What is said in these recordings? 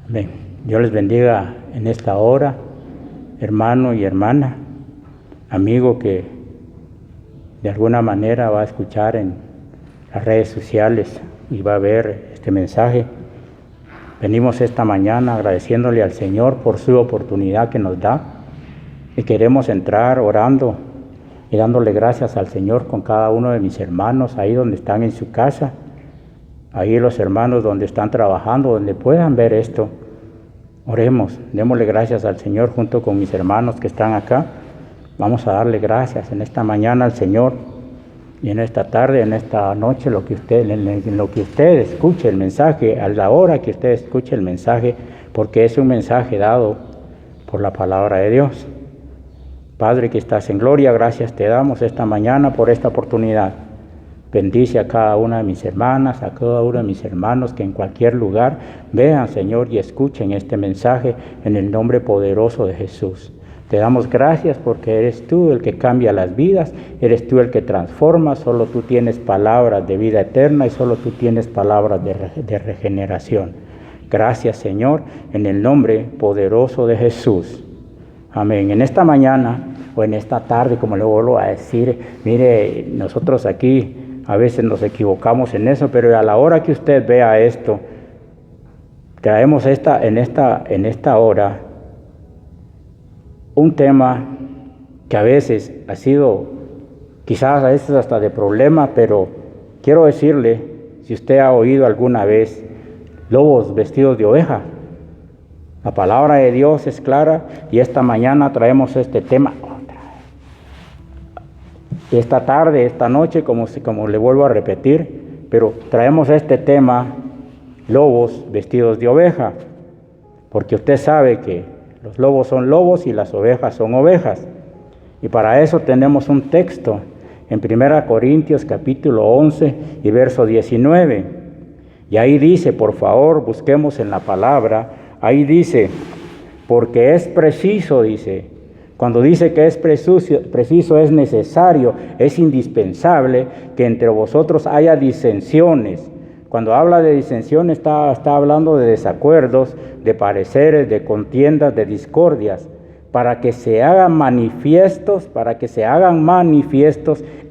Amén. Dios les bendiga en esta hora, hermano y hermana, amigo que de alguna manera va a escuchar en las redes sociales y va a ver este mensaje. Venimos esta mañana agradeciéndole al Señor por su oportunidad que nos da y queremos entrar orando y dándole gracias al Señor con cada uno de mis hermanos ahí donde están en su casa, ahí los hermanos donde están trabajando, donde puedan ver esto. Oremos, démosle gracias al Señor junto con mis hermanos que están acá. Vamos a darle gracias en esta mañana al Señor y en esta tarde, en esta noche, en lo que usted escuche el mensaje, a la hora que usted escuche el mensaje, porque es un mensaje dado por la palabra de Dios. Padre que estás en gloria, gracias te damos esta mañana por esta oportunidad. Bendice a cada una de mis hermanas, a cada uno de mis hermanos que en cualquier lugar vean, Señor, y escuchen este mensaje en el nombre poderoso de Jesús. Te damos gracias porque eres tú el que cambia las vidas, eres tú el que transforma, solo tú tienes palabras de vida eterna y solo tú tienes palabras de regeneración. Gracias, Señor, en el nombre poderoso de Jesús. Amén. En esta mañana o en esta tarde, como le vuelvo a decir, mire, nosotros aquí a veces nos equivocamos en eso, pero a la hora que usted vea esto, traemos en esta hora un tema que a veces ha sido, quizás a veces hasta de problema, pero quiero decirle, si usted ha oído alguna vez lobos vestidos de oveja, la palabra de Dios es clara y esta mañana traemos este tema. Esta tarde, esta noche, como le vuelvo a repetir, pero traemos este tema, lobos vestidos de oveja, porque usted sabe que los lobos son lobos y las ovejas son ovejas. Y para eso tenemos un texto en 1 Corintios capítulo 11 y verso 19. Y ahí dice, por favor, busquemos en la palabra, ahí dice, porque es preciso, dice, cuando dice que es preciso, es necesario, es indispensable que entre vosotros haya disensiones. Cuando habla de disensiones está hablando de desacuerdos, de pareceres, de contiendas, de discordias, para que se hagan manifiestos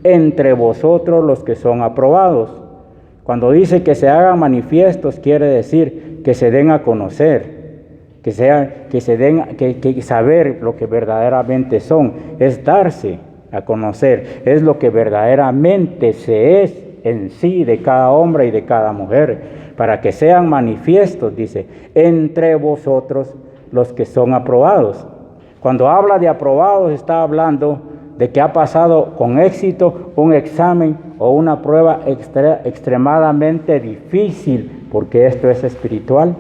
entre vosotros los que son aprobados. Cuando dice que se hagan manifiestos, quiere decir que se den a conocer, que saber lo que verdaderamente son, es darse a conocer, es lo que verdaderamente se es en sí de cada hombre y de cada mujer, para que sean manifiestos, dice, entre vosotros los que son aprobados. Cuando habla de aprobados, está hablando de que ha pasado con éxito un examen o una prueba extremadamente difícil, porque esto es espiritual.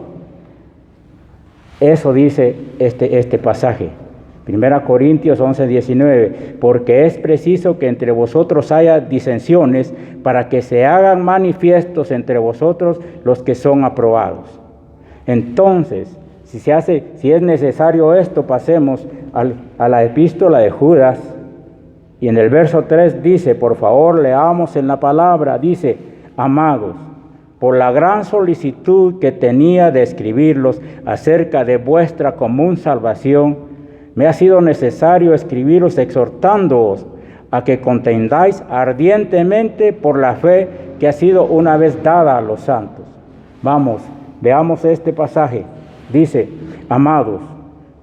Eso dice este pasaje. 1 Corintios 11, 19, porque es preciso que entre vosotros haya disensiones para que se hagan manifiestos entre vosotros los que son aprobados. Entonces, si es necesario esto, pasemos a la epístola de Judas, y en el verso 3 dice, por favor, leamos en la palabra, dice, amados, por la gran solicitud que tenía de escribirlos acerca de vuestra común salvación, me ha sido necesario escribiros exhortándoos a que contendáis ardientemente por la fe que ha sido una vez dada a los santos. Vamos, veamos este pasaje. Dice, amados,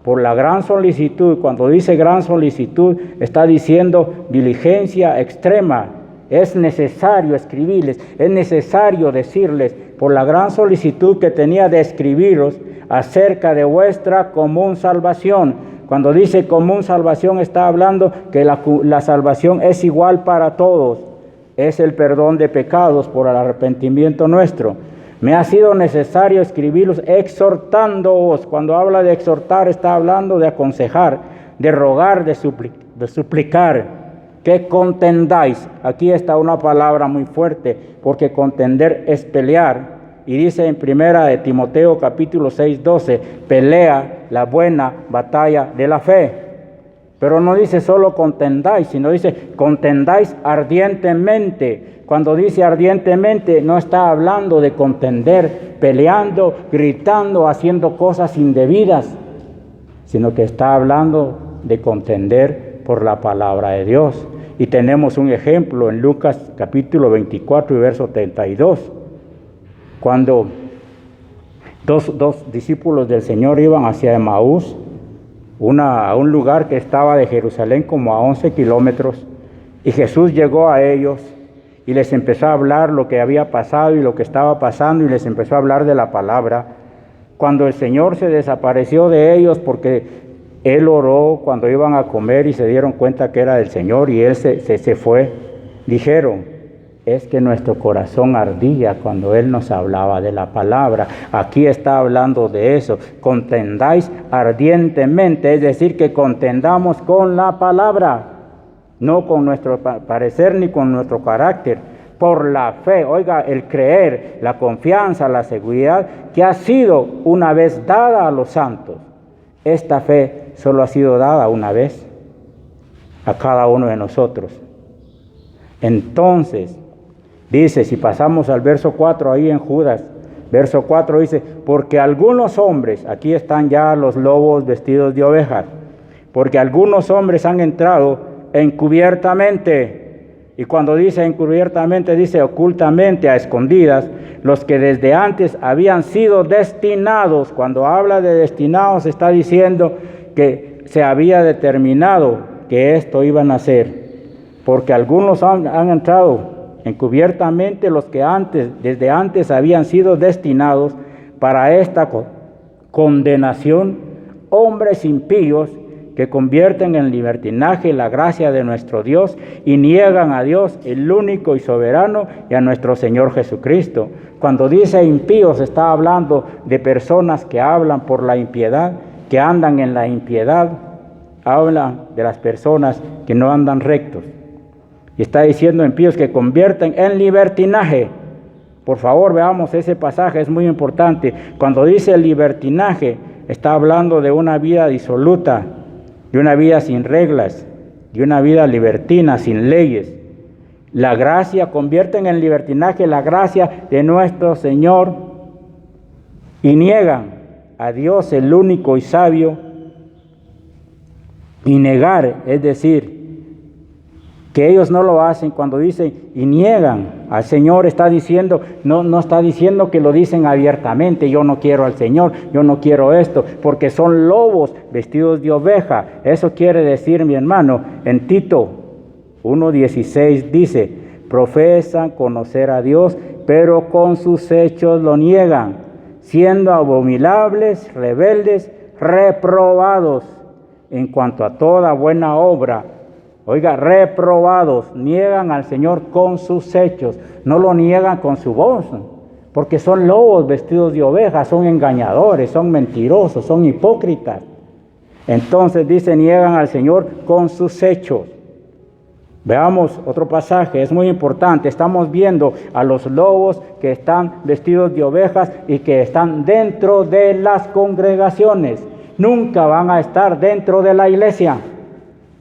por la gran solicitud, cuando dice gran solicitud, está diciendo diligencia extrema. Es necesario escribirles, es necesario decirles, por la gran solicitud que tenía de escribiros acerca de vuestra común salvación. Cuando dice común salvación, está hablando que la salvación es igual para todos. Es el perdón de pecados por el arrepentimiento nuestro. Me ha sido necesario escribirlos exhortándoos. Cuando habla de exhortar, está hablando de aconsejar, de rogar, de suplicar, que contendáis. Aquí está una palabra muy fuerte, porque contender es pelear. Y dice en 1 de Timoteo capítulo 6, 12, pelea la buena batalla de la fe. Pero no dice solo contendáis, sino dice contendáis ardientemente. Cuando dice ardientemente, no está hablando de contender, peleando, gritando, haciendo cosas indebidas, sino que está hablando de contender por la palabra de Dios. Y tenemos un ejemplo en Lucas capítulo 24 y verso 32, cuando dos discípulos del Señor iban hacia Emaús, a un lugar que estaba de Jerusalén como a 11 kilómetros, y Jesús llegó a ellos y les empezó a hablar lo que había pasado y lo que estaba pasando, y les empezó a hablar de la palabra. Cuando el Señor se desapareció de ellos, porque Él oró cuando iban a comer y se dieron cuenta que era del Señor, y Él se fue, dijeron, es que nuestro corazón ardía cuando Él nos hablaba de la palabra. Aquí está hablando de eso, contendáis ardientemente, es decir, que contendamos con la palabra, no con nuestro parecer ni con nuestro carácter, por la fe. Oiga, el creer, la confianza, la seguridad que ha sido una vez dada a los santos. Esta fe solo ha sido dada una vez a cada uno de nosotros. Entonces, dice, si pasamos al verso 4 ahí en Judas, verso 4 dice, porque algunos hombres, aquí están ya los lobos vestidos de ovejas, porque algunos hombres han entrado encubiertamente, y cuando dice encubiertamente, dice ocultamente, a escondidas, los que desde antes habían sido destinados. Cuando habla de destinados, está diciendo que se había determinado que esto iban a hacer, porque algunos han entrado encubiertamente, los que desde antes habían sido destinados para esta condenación, hombres impíos que convierten en libertinaje la gracia de nuestro Dios y niegan a Dios, el único y soberano, y a nuestro Señor Jesucristo. Cuando dice impíos, está hablando de personas que hablan por la impiedad, que andan en la impiedad, habla de las personas que no andan rectos. Y está diciendo impíos que convierten en libertinaje. Por favor, veamos ese pasaje, es muy importante. Cuando dice libertinaje, está hablando de una vida disoluta, de una vida sin reglas, de una vida libertina, sin leyes. La gracia, convierten en libertinaje la gracia de nuestro Señor y niegan a Dios, el único y sabio. Y negar, es decir, que ellos no lo hacen. Cuando dicen y niegan al Señor, está diciendo, no está diciendo que lo dicen abiertamente, yo no quiero al Señor, yo no quiero esto, porque son lobos vestidos de oveja. Eso quiere decir, mi hermano, en Tito 1:16 dice, profesan conocer a Dios, pero con sus hechos lo niegan, siendo abominables, rebeldes, reprobados en cuanto a toda buena obra. Oiga, reprobados, niegan al Señor con sus hechos, no lo niegan con su voz, porque son lobos vestidos de ovejas, son engañadores, son mentirosos, son hipócritas. Entonces dice, niegan al Señor con sus hechos. Veamos otro pasaje, es muy importante. Estamos viendo a los lobos que están vestidos de ovejas y que están dentro de las congregaciones. Nunca van a estar dentro de la iglesia.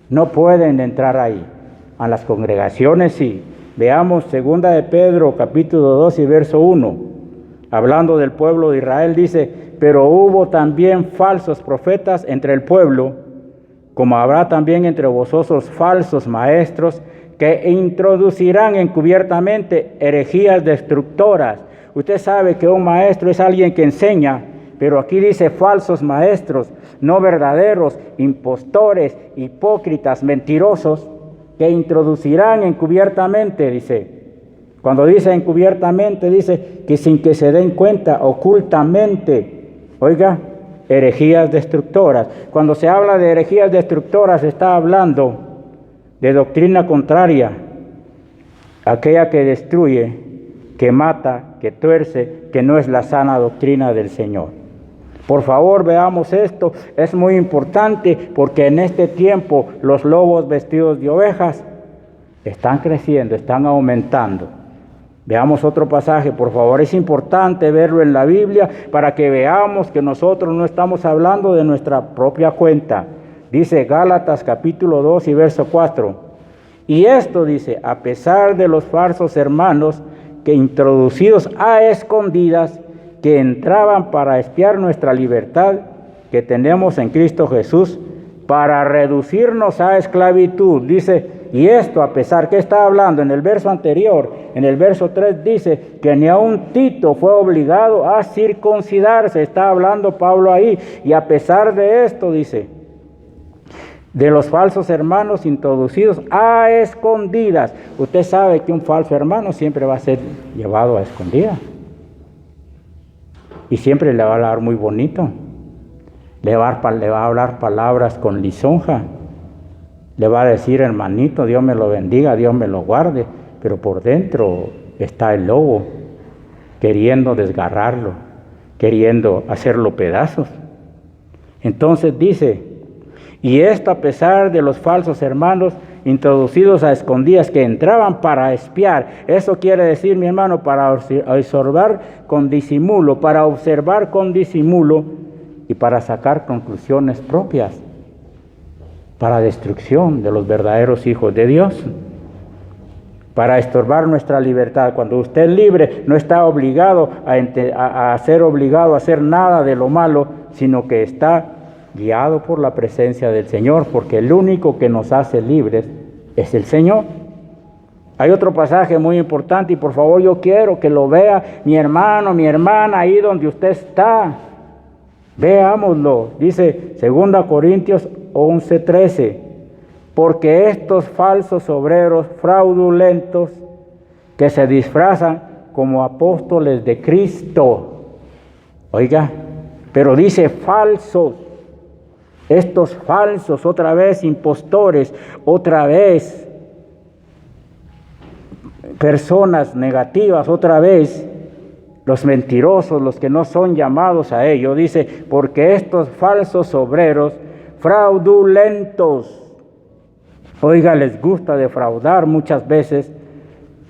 No pueden entrar ahí. A las congregaciones sí. Veamos 2 de Pedro, capítulo 2 y verso 1. Hablando del pueblo de Israel, dice, pero hubo también falsos profetas entre el pueblo, como habrá también entre vosotros falsos maestros, que introducirán encubiertamente herejías destructoras. Usted sabe que un maestro es alguien que enseña, pero aquí dice falsos maestros, no verdaderos, impostores, hipócritas, mentirosos, que introducirán encubiertamente, dice. Cuando dice encubiertamente, dice que sin que se den cuenta, ocultamente. Oiga, herejías destructoras. Cuando se habla de herejías destructoras, se está hablando de doctrina contraria, aquella que destruye, que mata, que tuerce, que no es la sana doctrina del Señor. Por favor, veamos esto, es muy importante porque en este tiempo los lobos vestidos de ovejas están creciendo, están aumentando. Veamos otro pasaje, por favor, es importante verlo en la Biblia para que veamos que nosotros no estamos hablando de nuestra propia cuenta. Dice Gálatas capítulo 2 y verso 4. Y esto dice, a pesar de los falsos hermanos que introducidos a escondidas, que entraban para espiar nuestra libertad que tenemos en Cristo Jesús, para reducirnos a esclavitud. Dice, y esto a pesar, que está hablando en el verso anterior, en el verso 3 dice que ni aun Tito fue obligado a circuncidarse, está hablando Pablo ahí, y a pesar de esto dice, de los falsos hermanos introducidos a escondidas. Usted sabe que un falso hermano siempre va a ser llevado a escondidas. Y siempre le va a hablar muy bonito. Le va a hablar palabras con lisonja. Le va a decir, hermanito, Dios me lo bendiga, Dios me lo guarde. Pero por dentro está el lobo, queriendo desgarrarlo, queriendo hacerlo pedazos. Entonces dice, y esto a pesar de los falsos hermanos introducidos a escondidas que entraban para espiar. Eso quiere decir, mi hermano, para observar con disimulo, para observar con disimulo y para sacar conclusiones propias, para destrucción de los verdaderos hijos de Dios, para estorbar nuestra libertad. Cuando usted es libre, no está obligado a ser obligado a hacer nada de lo malo, sino que está guiado por la presencia del Señor, porque el único que nos hace libres es el Señor. Hay otro pasaje muy importante y por favor yo quiero que lo vea mi hermano, mi hermana, ahí donde usted está. Veámoslo. Dice 2 Corintios 11:13, porque estos falsos obreros fraudulentos que se disfrazan como apóstoles de Cristo, oiga, pero dice falsos. Estos falsos, otra vez impostores, otra vez personas negativas, otra vez los mentirosos, los que no son llamados a ello. Dice, porque estos falsos obreros fraudulentos, oiga, les gusta defraudar muchas veces,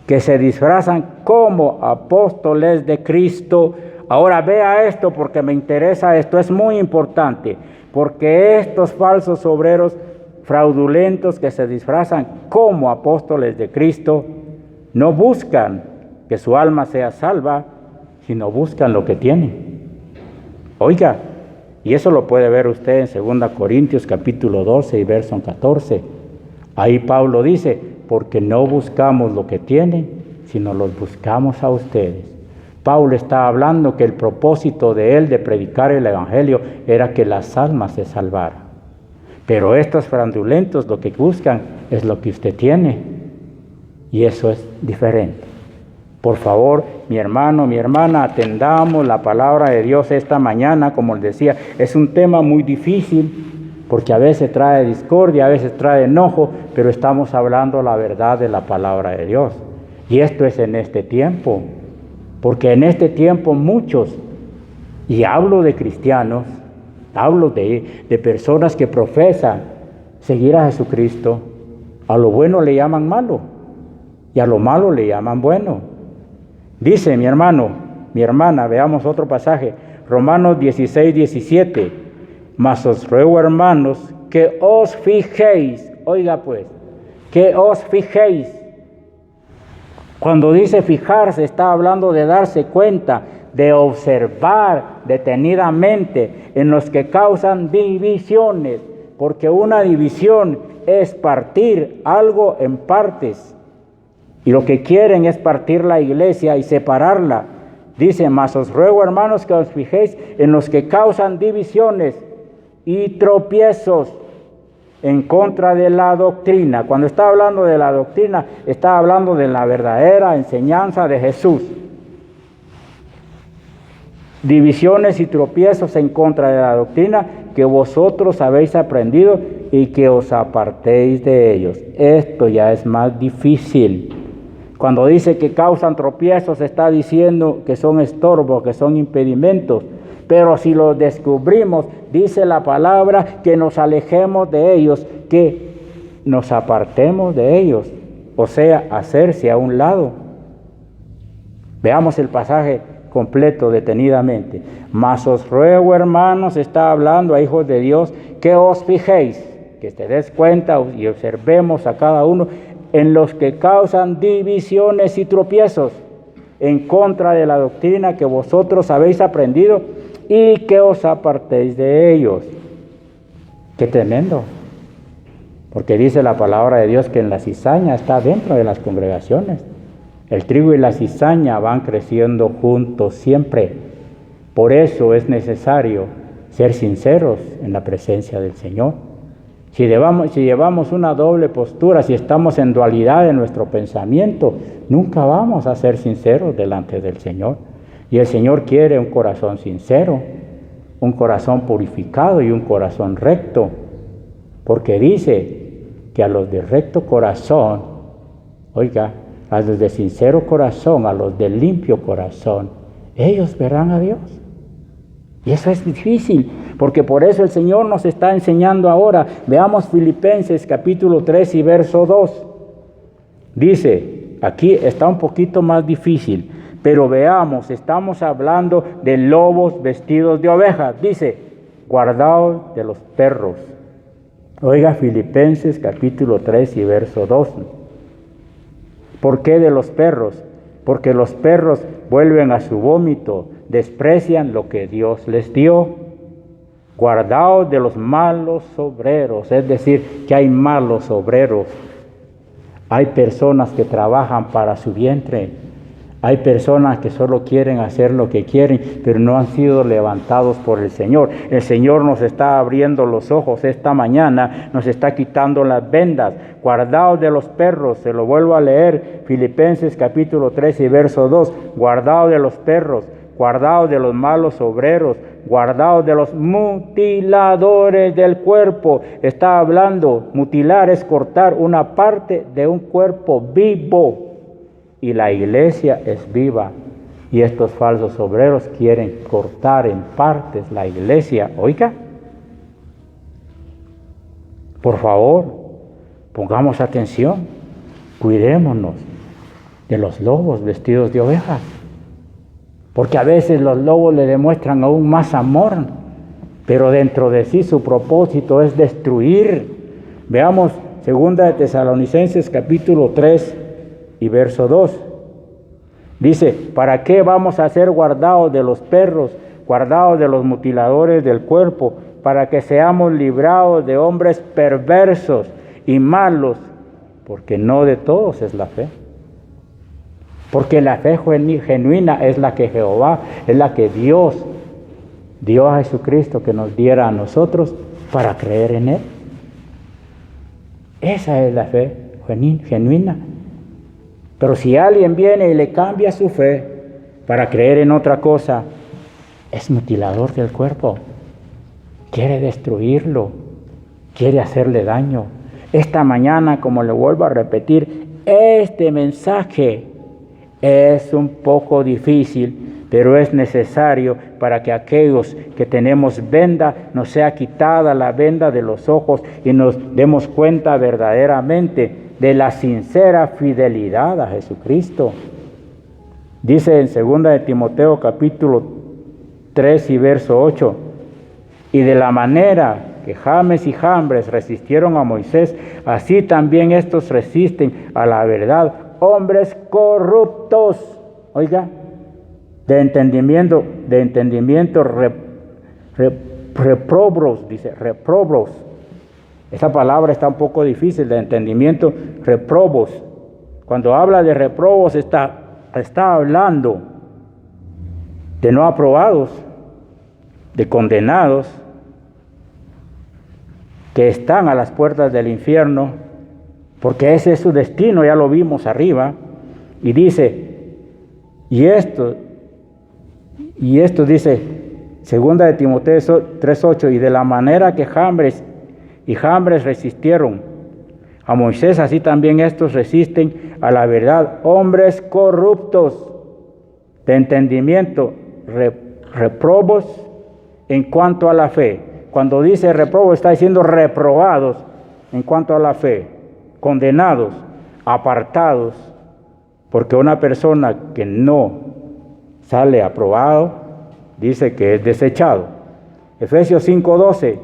que se disfrazan como apóstoles de Cristo. Ahora vea esto porque me interesa esto, es muy importante. Porque estos falsos obreros fraudulentos que se disfrazan como apóstoles de Cristo no buscan que su alma sea salva, sino buscan lo que tienen. Oiga, y eso lo puede ver usted en 2 Corintios capítulo 12 y verso 14. Ahí Pablo dice, porque no buscamos lo que tienen, sino los buscamos a ustedes. Pablo está hablando que el propósito de él de predicar el evangelio era que las almas se salvaran. Pero estos fraudulentos lo que buscan es lo que usted tiene. Y eso es diferente. Por favor, mi hermano, mi hermana, atendamos la palabra de Dios esta mañana. Como les decía, es un tema muy difícil porque a veces trae discordia, a veces trae enojo, pero estamos hablando la verdad de la palabra de Dios. Y esto es en este tiempo. Porque en este tiempo muchos, y hablo de cristianos, hablo de personas que profesan seguir a Jesucristo, a lo bueno le llaman malo y a lo malo le llaman bueno. Dice mi hermano, mi hermana, veamos otro pasaje, Romanos 16:17, mas os ruego, hermanos, que os fijéis, oiga pues, que os fijéis. Cuando dice fijarse, está hablando de darse cuenta, de observar detenidamente en los que causan divisiones, porque una división es partir algo en partes, y lo que quieren es partir la iglesia y separarla. Dice, mas os ruego, hermanos, que os fijéis en los que causan divisiones y tropiezos en contra de la doctrina. Cuando está hablando de la doctrina, está hablando de la verdadera enseñanza de Jesús. Divisiones y tropiezos en contra de la doctrina que vosotros habéis aprendido y que os apartéis de ellos. Esto ya es más difícil. Cuando dice que causan tropiezos, está diciendo que son estorbos, que son impedimentos. Pero si los descubrimos, dice la palabra que nos alejemos de ellos, que nos apartemos de ellos, o sea, hacerse a un lado. Veamos el pasaje completo detenidamente. Mas os ruego, hermanos, está hablando a hijos de Dios, que os fijéis. que te des cuenta y observemos a cada uno en los que causan divisiones y tropiezos en contra de la doctrina que vosotros habéis aprendido y que os apartéis de ellos. ¡Qué tremendo! Porque dice la palabra de Dios que en la cizaña está dentro de las congregaciones. El trigo y la cizaña van creciendo juntos siempre. Por eso es necesario ser sinceros en la presencia del Señor. Si llevamos una doble postura, si estamos en dualidad en nuestro pensamiento, nunca vamos a ser sinceros delante del Señor. Y el Señor quiere un corazón sincero, un corazón purificado y un corazón recto, porque dice que a los de recto corazón, oiga, a los de sincero corazón, a los de limpio corazón, ellos verán a Dios. Y eso es difícil, porque por eso el Señor nos está enseñando ahora. Veamos Filipenses capítulo 3 y verso 2. Dice, aquí está un poquito más difícil, pero veamos, estamos hablando de lobos vestidos de ovejas. Dice, guardaos de los perros. Oiga, Filipenses capítulo 3 y verso 2. ¿Por qué de los perros? Porque los perros vuelven a su vómito, desprecian lo que Dios les dio. Guardaos de los malos obreros, es decir, que hay malos obreros. Hay personas que trabajan para su vientre. Hay personas que solo quieren hacer lo que quieren, pero no han sido levantados por el Señor. El Señor nos está abriendo los ojos esta mañana, nos está quitando las vendas. Guardaos de los perros, se lo vuelvo a leer, Filipenses capítulo 3 y verso 2. Guardaos de los perros, guardaos de los malos obreros, guardaos de los mutiladores del cuerpo. Está hablando, mutilar es cortar una parte de un cuerpo vivo. Y la iglesia es viva. Y estos falsos obreros quieren cortar en partes la iglesia. Oiga, por favor, pongamos atención. Cuidémonos de los lobos vestidos de ovejas. Porque a veces los lobos le demuestran aún más amor, pero dentro de sí su propósito es destruir. Veamos 2 de Tesalonicenses capítulo 3 y verso 2. Dice, ¿para qué vamos a ser guardados de los perros, guardados de los mutiladores del cuerpo? Para que seamos librados de hombres perversos y malos, porque no de todos es la fe. Porque la fe genuina es la que Jehová, es la que Dios dio a Jesucristo que nos diera a nosotros para creer en Él. Esa es la fe genuina. Pero si alguien viene y le cambia su fe para creer en otra cosa, es mutilador del cuerpo. Quiere destruirlo, quiere hacerle daño. Esta mañana, como le vuelvo a repetir, este mensaje es un poco difícil, pero es necesario para que aquellos que tenemos venda nos sea quitada la venda de los ojos y nos demos cuenta verdaderamente de la sincera fidelidad a Jesucristo. Dice en 2 de Timoteo capítulo 3 y verso 8, y de la manera que James y Jambres resistieron a Moisés, así también estos resisten a la verdad, hombres corruptos, oiga, de entendimiento reprobos, dice, reprobos. Esa palabra está un poco difícil, de entendimiento, reprobos. Cuando habla de reprobos está hablando de no aprobados, de condenados, que están a las puertas del infierno, porque ese es su destino, ya lo vimos arriba. Y dice, y esto dice, 2 de Timoteo 3:8, y de la manera que Jambres resistieron a Moisés, así también estos resisten a la verdad, hombres corruptos de entendimiento, reprobos en cuanto a la fe. Cuando dice reprobos, está diciendo reprobados en cuanto a la fe, condenados, apartados, porque una persona que no sale aprobado, dice que es desechado. Efesios 5:12,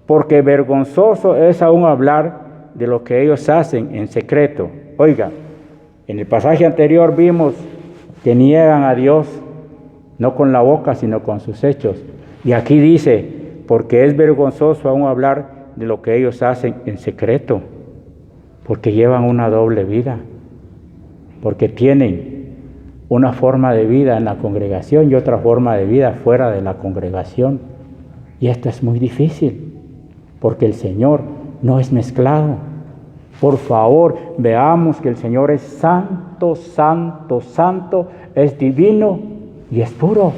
porque vergonzoso es aún hablar de lo que ellos hacen en secreto. Oiga, en el pasaje anterior vimos que niegan a Dios, no con la boca, sino con sus hechos. Y aquí dice, porque es vergonzoso aún hablar de lo que ellos hacen en secreto, porque llevan una doble vida, porque tienen una forma de vida en la congregación y otra forma de vida fuera de la congregación. Y esto es muy difícil, porque el Señor no es mezclado. Por favor, veamos que el Señor es santo, santo, santo, es divino y es puro.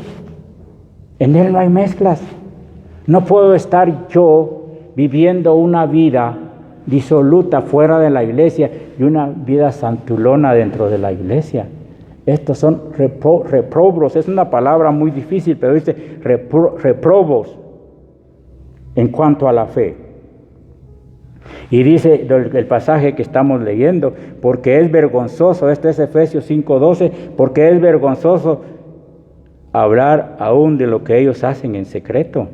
En Él no hay mezclas. No puedo estar yo viviendo una vida disoluta fuera de la iglesia y una vida santulona dentro de la iglesia. Estos son reprobos, es una palabra muy difícil, pero dice reprobos en cuanto a la fe. Y dice el pasaje que estamos leyendo, porque es vergonzoso, este es Efesios 5:12, porque es vergonzoso hablar aún de lo que ellos hacen en secreto.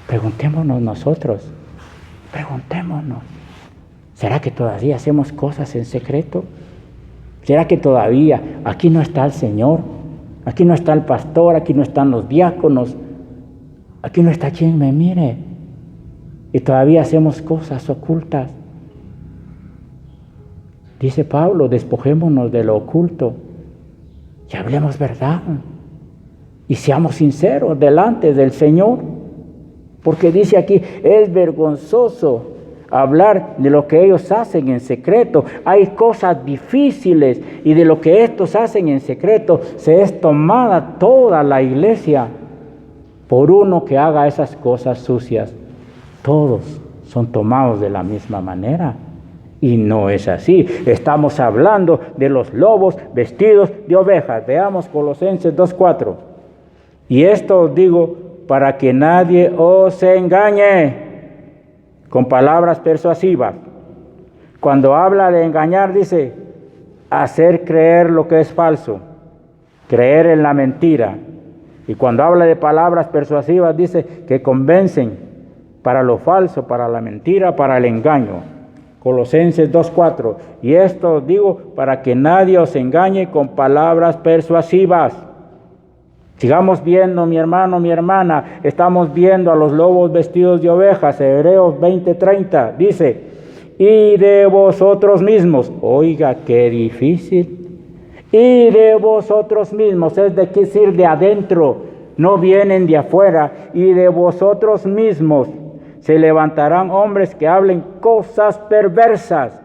Preguntémonos nosotros, preguntémonos, ¿será que todavía hacemos cosas en secreto? ¿Será que todavía aquí no está el Señor? Aquí no está el pastor, aquí no están los diáconos, aquí no está quien me mire. Y todavía hacemos cosas ocultas. Dice Pablo, despojémonos de lo oculto y hablemos verdad. Y seamos sinceros delante del Señor. Porque dice aquí, es vergonzoso hablar de lo que ellos hacen en secreto. Hay cosas difíciles y de lo que estos hacen en secreto se es tomada toda la iglesia por uno que haga esas cosas sucias. Todos son tomados de la misma manera. Y no es así. Estamos hablando de los lobos vestidos de ovejas. Veamos Colosenses 2:4. Y esto os digo para que nadie os engañe con palabras persuasivas. Cuando habla de engañar, dice, hacer creer lo que es falso, creer en la mentira. Y cuando habla de palabras persuasivas, dice que convencen para lo falso, para la mentira, para el engaño. Colosenses 2:4. Y esto os digo para que nadie os engañe con palabras persuasivas. Sigamos viendo, mi hermano, mi hermana, estamos viendo a los lobos vestidos de ovejas. Hebreos 20:30 dice, y de vosotros mismos, oiga, qué difícil, y de vosotros mismos, es decir, de adentro, no vienen de afuera, y de vosotros mismos se levantarán hombres que hablen cosas perversas.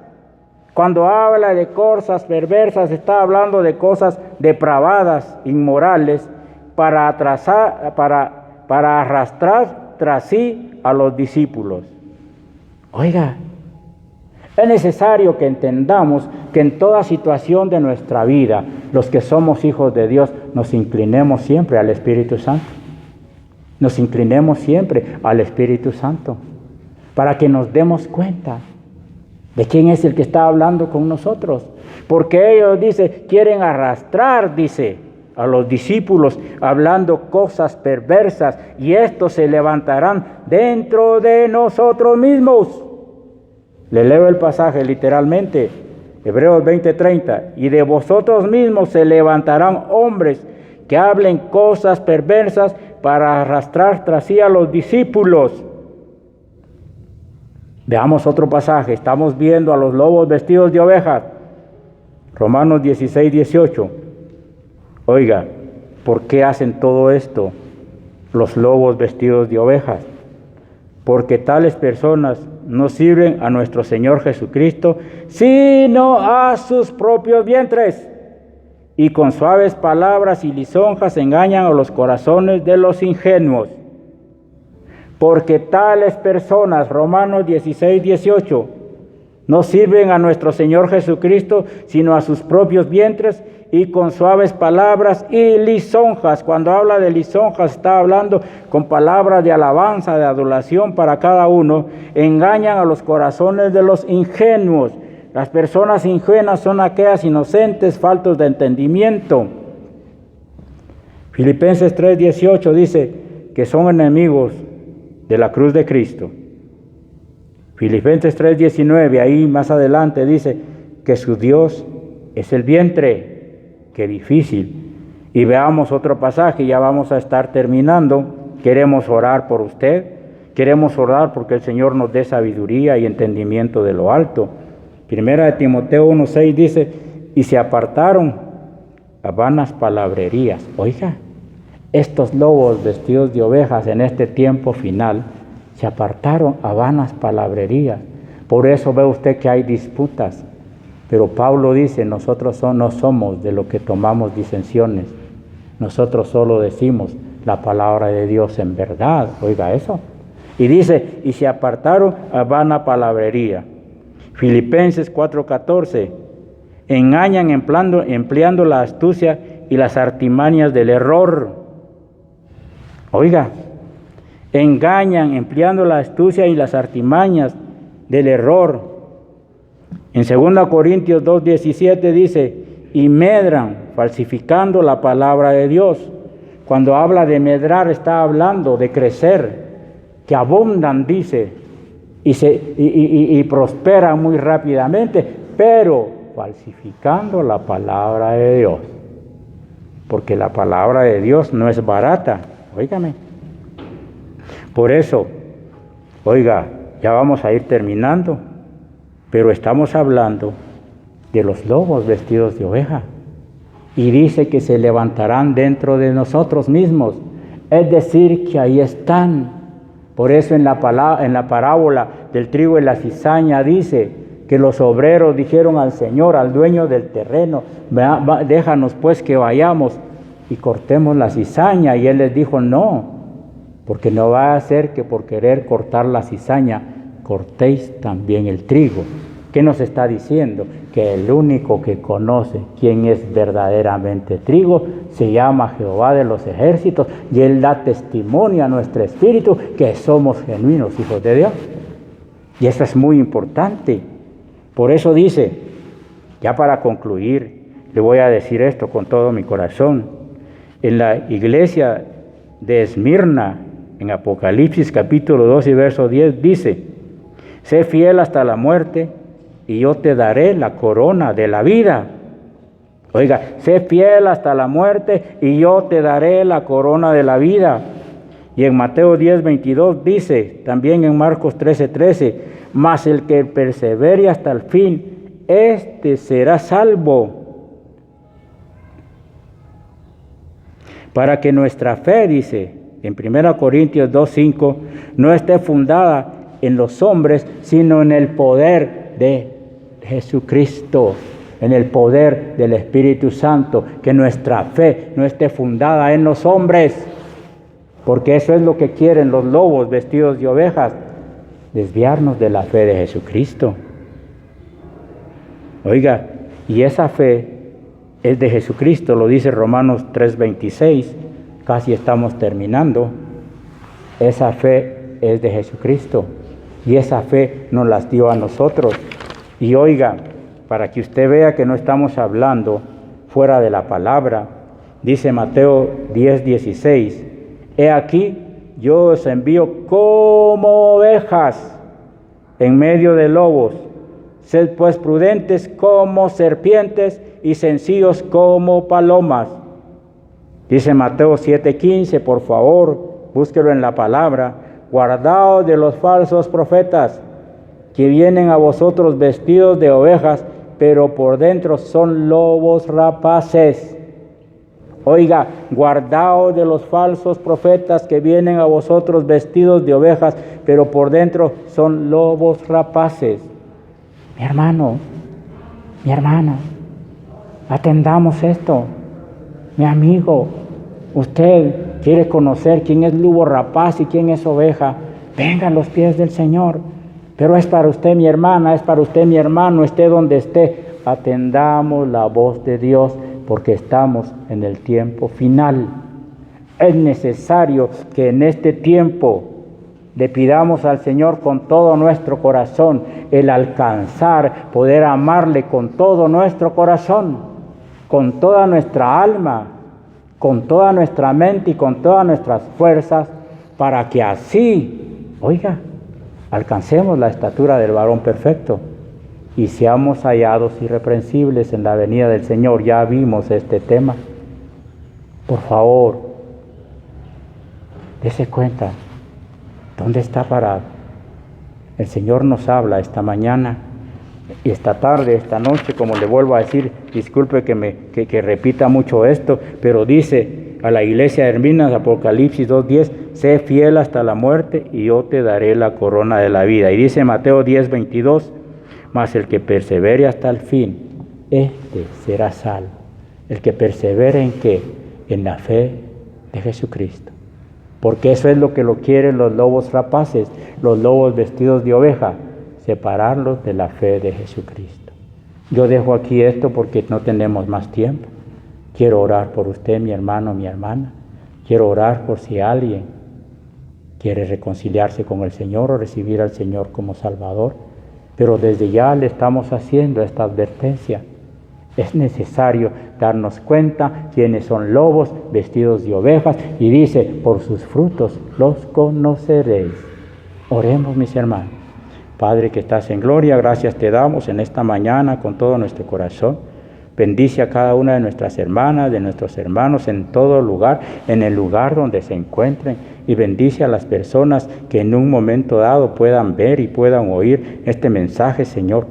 Cuando habla de cosas perversas, está hablando de cosas depravadas, inmorales, para arrastrar tras sí a los discípulos. Oiga, es necesario que entendamos que en toda situación de nuestra vida, los que somos hijos de Dios, nos inclinemos siempre al Espíritu Santo. Nos inclinemos siempre al Espíritu Santo, para que nos demos cuenta de quién es el que está hablando con nosotros. Porque ellos, dice, quieren arrastrar, dice, a los discípulos hablando cosas perversas, y estos se levantarán dentro de nosotros mismos. Le leo el pasaje literalmente, Hebreos 20:30, y de vosotros mismos se levantarán hombres que hablen cosas perversas para arrastrar tras sí a los discípulos. Veamos otro pasaje, estamos viendo a los lobos vestidos de ovejas, Romanos 16:18. Oiga, ¿por qué hacen todo esto los lobos vestidos de ovejas? Porque tales personas no sirven a nuestro Señor Jesucristo, sino a sus propios vientres. Y con suaves palabras y lisonjas engañan a los corazones de los ingenuos. Porque tales personas, Romanos 16:18, no sirven a nuestro Señor Jesucristo, sino a sus propios vientres, y con suaves palabras y lisonjas. Cuando habla de lisonjas, está hablando con palabras de alabanza, de adulación para cada uno. Engañan a los corazones de los ingenuos. Las personas ingenuas son aquellas inocentes, faltos de entendimiento. Filipenses 3:18 dice que son enemigos de la cruz de Cristo. Filipenses 3:19, ahí más adelante dice que su Dios es el vientre. Qué difícil. Y veamos otro pasaje, ya vamos a estar terminando. Queremos orar por usted, queremos orar porque el Señor nos dé sabiduría y entendimiento de lo alto. Primera de Timoteo 1:6 dice, y se apartaron a vanas palabrerías. Oiga, estos lobos vestidos de ovejas en este tiempo final se apartaron a vanas palabrerías. Por eso ve usted que hay disputas. Pero Pablo dice, nosotros no somos de lo que tomamos disensiones. Nosotros solo decimos la palabra de Dios en verdad. Oiga eso. Y dice, y se apartaron a vana palabrería. Filipenses 4:14, engañan empleando la astucia y las artimañas del error. Oiga, engañan empleando la astucia y las artimañas del error. En 2 Corintios 2:17 dice, y medran falsificando la palabra de Dios. Cuando habla de medrar está hablando de crecer, que abundan, dice, y prosperan muy rápidamente, pero falsificando la palabra de Dios. Porque la palabra de Dios no es barata, óigame. Por eso, oiga, ya vamos a ir terminando, pero estamos hablando de los lobos vestidos de oveja. Y dice que se levantarán dentro de nosotros mismos, es decir, que ahí están. Por eso en la parábola del trigo y la cizaña dice que los obreros dijeron al Señor, al dueño del terreno, déjanos pues que vayamos y cortemos la cizaña. Y Él les dijo, no, porque no va a ser que por querer cortar la cizaña, cortéis también el trigo. ¿Qué nos está diciendo? Que el único que conoce quién es verdaderamente trigo se llama Jehová de los ejércitos, y Él da testimonio a nuestro espíritu que somos genuinos hijos de Dios. Y eso es muy importante. Por eso dice, ya para concluir, le voy a decir esto con todo mi corazón. En la iglesia de Esmirna, en Apocalipsis capítulo 2 y verso 10 dice, sé fiel hasta la muerte y yo te daré la corona de la vida. Oiga, sé fiel hasta la muerte y yo te daré la corona de la vida. Y en Mateo 10:22 dice, también en Marcos 13:13, mas el que persevere hasta el fin, este será salvo. Para que nuestra fe, dice en 1 Corintios 2:5, no esté fundada en los hombres, sino en el poder de Jesucristo, en el poder del Espíritu Santo. Que nuestra fe no esté fundada en los hombres, porque eso es lo que quieren los lobos vestidos de ovejas, desviarnos de la fe de Jesucristo. Oiga, y esa fe es de Jesucristo, lo dice Romanos 3:26, casi estamos terminando. Esa fe es de Jesucristo y esa fe nos las dio a nosotros. Y oiga, para que usted vea que no estamos hablando fuera de la palabra, dice Mateo 10:16, he aquí, yo os envío como ovejas en medio de lobos. Sed pues prudentes como serpientes y sencillos como palomas. Dice Mateo 7:15, por favor, búsquelo en la palabra. Guardaos de los falsos profetas, que vienen a vosotros vestidos de ovejas, pero por dentro son lobos rapaces. Oiga, guardaos de los falsos profetas que vienen a vosotros vestidos de ovejas, pero por dentro son lobos rapaces. Mi hermano, mi hermana, atendamos esto. Mi amigo, usted quiere conocer quién es lobo rapaz y quién es oveja, venga a los pies del Señor. Pero es para usted, mi hermana, es para usted, mi hermano, esté donde esté. Atendamos la voz de Dios, porque estamos en el tiempo final. Es necesario que en este tiempo le pidamos al Señor con todo nuestro corazón el alcanzar, poder amarle con todo nuestro corazón, con toda nuestra alma, con toda nuestra mente y con todas nuestras fuerzas, para que así oiga, alcancemos la estatura del varón perfecto y seamos hallados irreprensibles en la venida del Señor. Ya vimos este tema. Por favor, dése cuenta, ¿dónde está parado? El Señor nos habla esta mañana y esta tarde, esta noche, como le vuelvo a decir, disculpe que repita mucho esto, pero dice a la iglesia de Herminas, Apocalipsis 2:10, sé fiel hasta la muerte y yo te daré la corona de la vida. Y dice Mateo 10:22, mas el que persevere hasta el fin, este será salvo. El que persevere ¿en qué? En la fe de Jesucristo. Porque eso es lo que lo quieren los lobos rapaces, los lobos vestidos de oveja, separarlos de la fe de Jesucristo. Yo dejo aquí esto porque no tenemos más tiempo. Quiero orar por usted, mi hermano, mi hermana. Quiero orar por si alguien quiere reconciliarse con el Señor o recibir al Señor como Salvador. Pero desde ya le estamos haciendo esta advertencia. Es necesario darnos cuenta quiénes son lobos vestidos de ovejas y dice, por sus frutos los conoceréis. Oremos, mis hermanos. Padre que estás en gloria, gracias te damos en esta mañana con todo nuestro corazón. Bendice a cada una de nuestras hermanas, de nuestros hermanos en todo lugar, en el lugar donde se encuentren. Y bendice a las personas que en un momento dado puedan ver y puedan oír este mensaje, Señor.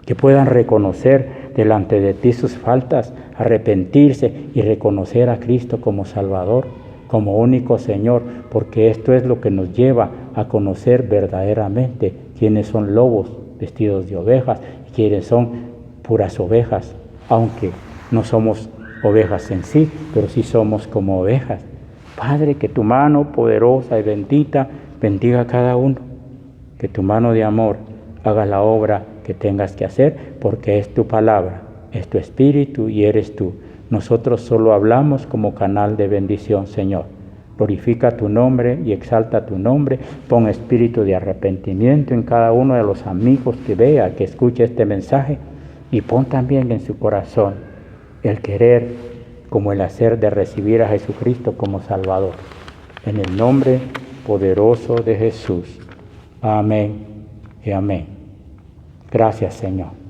Que puedan reconocer delante de ti sus faltas, arrepentirse y reconocer a Cristo como Salvador, como único Señor, porque esto es lo que nos lleva a conocer verdaderamente quiénes son lobos vestidos de ovejas y quiénes son puras ovejas, aunque no somos ovejas en sí, pero sí somos como ovejas. Padre, que tu mano poderosa y bendita bendiga a cada uno, que tu mano de amor haga la obra que tengas que hacer, porque es tu palabra, es tu espíritu y eres tú. Nosotros solo hablamos como canal de bendición, Señor. Glorifica tu nombre y exalta tu nombre. Pon espíritu de arrepentimiento en cada uno de los amigos que vea, que escuche este mensaje, y pon también en su corazón el querer como el hacer de recibir a Jesucristo como Salvador. En el nombre poderoso de Jesús. Amén y amén. Gracias, Señor.